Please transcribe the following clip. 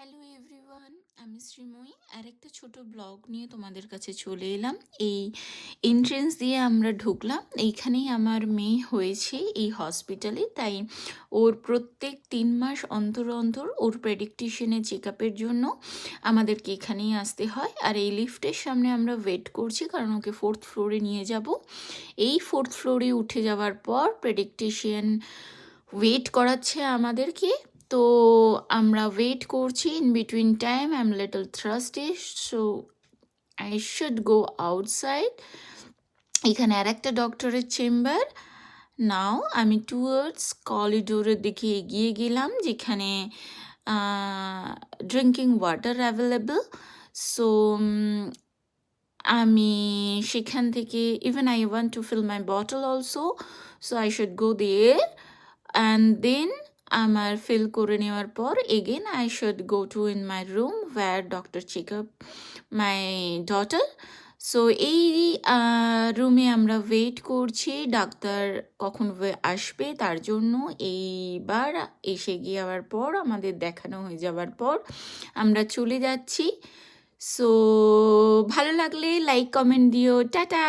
Hello everyone, আমি শ্রীময়ী আর একটা ছোট ব্লগ নিয়ে তোমাদের কাছে চলে এলাম। এই এন্ট্রেন্স দিয়ে আমরা ঢুকলাম, এইখানেই আমার মেয়ে হয়েছে এই হসপিটালে। তাই ওর প্রত্যেক 3 মাস অন্তর অন্তর ওর প্রেডিকটিশনের চেক আপের জন্য আমাদেরকে এখানেই আসতে হয়। আর এই লিফটের সামনে আমরা ওয়েট করছি, কারণ ওকে 4th ফ্লোরে নিয়ে যাব। এই 4th ফ্লোরে উঠে যাওয়ার পর প্রেডিকটিশিয়ান ওয়েট করাচ্ছে আমাদেরকে। তো আমরা ওয়েট করছি। In between time I am little thirsty, so I should go outside. এখানে আর একটা ডক্টরের চেম্বার। নাও আমি টুয়ার্ডস করিডোরের দিকে এগিয়ে গেলাম, যেখানে ড্রিঙ্কিং ওয়াটার অ্যাভেলেবল। সো আমি সেখান থেকে even I want to fill my bottle also, so I should go there and then আমার ফিল করে নেওয়ার পর again I should go to in my room where doctor check up my daughter. So এই রুমে আমরা wait করছি doctor কখন আসবে তার জন্য। এইবার এসে যাওয়ার পর আমাদের দেখানো হয়ে যাওয়ার পর আমরা চলে যাচ্ছি। সো ভালো লাগলে লাইক কমেন্ট দিও। টাটা।